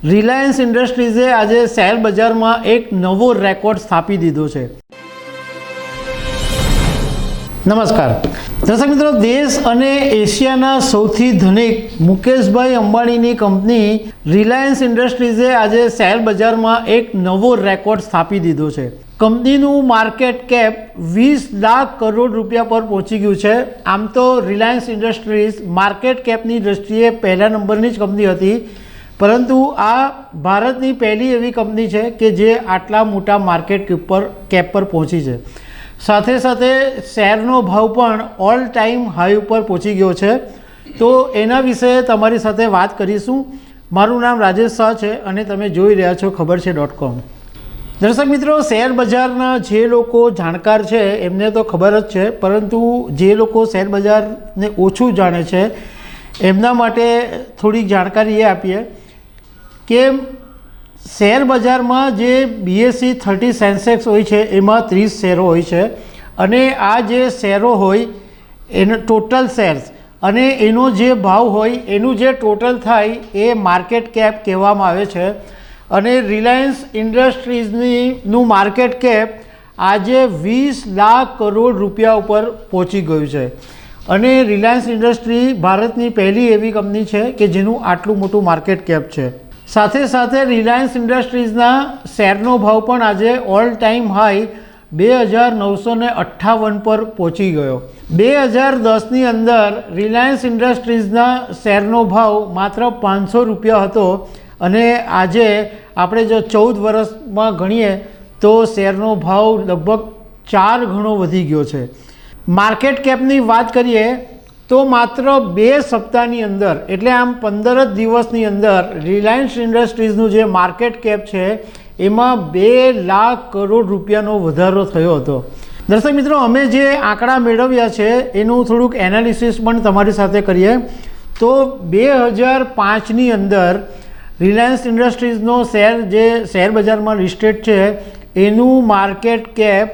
Reliance ઇન્ડસ્ટ્રીઝે આજે share બજારમાં એક નવો રેકોર્ડ સ્થાપી દીધો છે। નમસ્કાર દર્શક મિત્રો, દેશ અને એશિયાના સૌથી ધનિક મુકેશભાઈ અંબાણીની કંપની રિલાયન્સ ઇન્ડસ્ટ્રીઝે આજે શેર બજારમાં એક નવો રેકોર્ડ સ્થાપી દીધો છે। કંપનીનું માર્કેટ કેપ 20 લાખ કરોડ રૂપિયા પર પહોંચી ગયું છે। આમ તો રિલાયન્સ ઇન્ડસ્ટ્રીઝ માર્કેટ કેપની દ્રષ્ટિએ પહેલા નંબરની જ કંપની હતી, પરંતુ આ ભારતની પહેલી એવી કંપની છે કે જે આટલા મોટા માર્કેટ કેપ પર પહોંચી છે। સાથે સાથે શેરનો ભાવ પણ ઓલ ટાઈમ હાઈ ઉપર પહોંચી ગયો છે। તો એના વિશે તમારી સાથે વાત કરીશું। મારું નામ રાજેશ શાહ છે અને તમે જોઈ રહ્યા છો ખબર છે.com। દર્શક મિત્રો, શેર બજારના જે લોકો જાણકાર છે એમને તો ખબર જ છે, પરંતુ જે લોકો શેર બજારને ઓછું જાણે છે એમના માટે થોડીક જાણકારી એ આપીએ કે શેર બજારમાં જે BSE 30 સેન્સેક્સ હોય છે એમાં 30 શેરો હોય છે, અને આ જે શેરો હોય એનો ટોટલ શેર્સ અને એનો જે ભાવ હોય એનું જે ટોટલ થાય એ માર્કેટ કેપ કહેવામાં આવે છે। અને રિલાયન્સ ઇન્ડસ્ટ્રીઝનું માર્કેટ કેપ આજે 20 લાખ કરોડ રૂપિયા ઉપર પહોંચી ગયું છે। અને રિલાયન્સ ઇન્ડસ્ટ્રી ભારતની પહેલી એવી કંપની છે કે જેનું આટલું મોટું માર્કેટ કેપ છે। સાથે સાથે રિલાયન્સ ઇન્ડસ્ટ્રીઝના શેરનો ભાવ પણ આજે ઓલ ટાઈમ હાઈ 2958 પર પહોંચી ગયો। 2010ની અંદર રિલાયન્સ ઇન્ડસ્ટ્રીઝના શેરનો ભાવ માત્ર 500 રૂપિયા હતો, અને આજે આપણે જો 14 વર્ષમાં ગણીએ તો શેરનો ભાવ લગભગ 4 ગણો વધી ગયો છે। માર્કેટ કેપની વાત કરીએ તો માત્ર 2 સપ્તાહની અંદર, એટલે આમ 15 જ દિવસની અંદર રિલાયન્સ ઇન્ડસ્ટ્રીઝનું જે માર્કેટ કેપ છે એમાં 2 લાખ કરોડ રૂપિયાનો વધારો થયો હતો। દર્શક મિત્રો, અમે જે આંકડા મેળવ્યા છે એનું થોડુંક એનાલિસિસ પણ તમારી સાથે કરીએ તો 2005ની અંદર રિલાયન્સ ઇન્ડસ્ટ્રીઝનો શેર જે શેર બજારમાં લિસ્ટેડ છે એનું માર્કેટ કેપ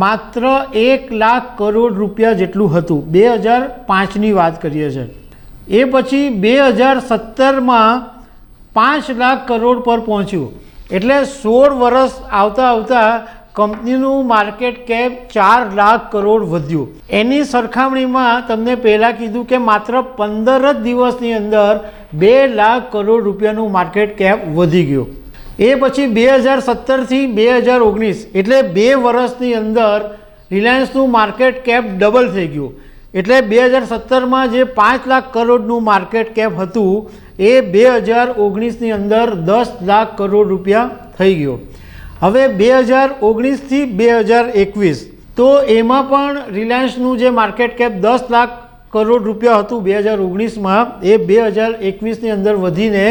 માત્ર 1 લાખ કરોડ રૂપિયા જેટલું હતું। 2005ની વાત કરીએ છીએ। એ પછી 2017માં 5 લાખ કરોડ પર પહોંચ્યું, એટલે 16 વર્ષ આવતા કંપનીનું માર્કેટ કેપ 4 લાખ કરોડ વધ્યું। એની સરખામણીમાં તમને પહેલાં કીધું કે માત્ર 15 જ દિવસની અંદર 2 લાખ કરોડ રૂપિયાનું માર્કેટ કેપ વધી ગયું। એ પછી 2017થી 2019 એટલે 2 વર્ષની અંદર રિલાયન્સનું માર્કેટ કેપ ડબલ થઈ ગયું। એટલે 2017માં જે 5 લાખ કરોડનું માર્કેટ કેપ હતું એ 2019ની અંદર 10 લાખ કરોડ રૂપિયા થઈ ગયો। હવે 2019થી 2021 તો એમાં પણ રિલાયન્સનું જે માર્કેટ કેપ 10 લાખ કરોડ રૂપિયા હતું 2019માં, એ 2021ની અંદર વધીને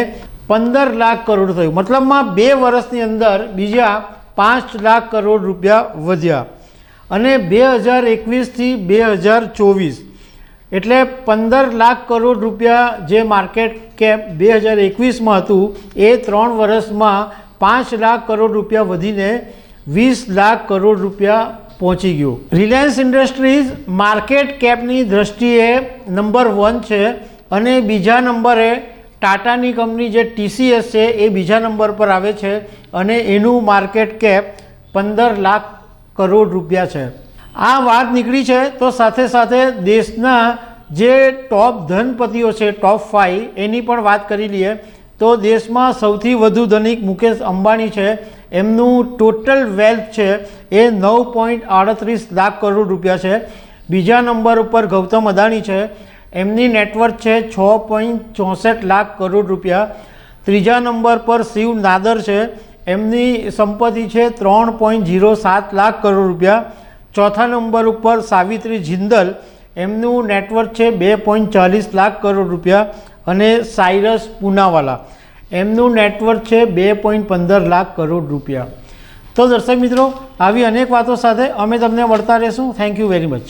15 લાખ કરોડ થયું। મતલબમાં 2 વર્ષની અંદર બીજા 5 લાખ કરોડ રૂપિયા વધ્યા। અને 2021થી 2024 એટલે 15 લાખ કરોડ રૂપિયા જે માર્કેટ કેપ 2021માં હતું એ 3 વર્ષમાં 5 લાખ કરોડ રૂપિયા વધીને 20 લાખ કરોડ રૂપિયા પહોંચી ગયું। રિલાયન્સ ઇન્ડસ્ટ્રીઝ માર્કેટ કેપની દ્રષ્ટિએ નંબર 1 છે, અને બીજા નંબરે ટાટાની કંપની જે TCS છે એ બીજા નંબર પર આવે છે, અને એનું માર્કેટ કેપ 15 લાખ કરોડ રૂપિયા છે। આ વાત નીકળી છે તો સાથે સાથે દેશના જે ટોપ ધનપતિઓ છે, ટોપ 5, એની પણ વાત કરી લઈએ તો દેશમાં સૌથી વધુ ધનિક મુકેશ અંબાણી છે। એમનું ટોટલ વેલ્થ છે એ 9.38 લાખ કરોડ રૂપિયા છે। બીજા નંબર ઉપર ગૌતમ અદાણી છે, એમની નેટવર્થ છે 6.64 લાખ કરોડ રૂપિયા। ત્રીજા નંબર પર શિવ નાદર છે, એમની સંપત્તિ છે 3.07 લાખ કરોડ રૂપિયા। ચોથા નંબર ઉપર સાવિત્રી જિંદલ, એમનું નેટવર્થ છે 2.40 લાખ કરોડ રૂપિયા। અને સાયરસ પૂનાવાલા, એમનું નેટવર્થ છે 2.15 લાખ કરોડ રૂપિયા। તો દર્શક મિત્રો, આવી અનેક વાતો સાથે અમે તમને મળતા રહીશું। Thank you very much.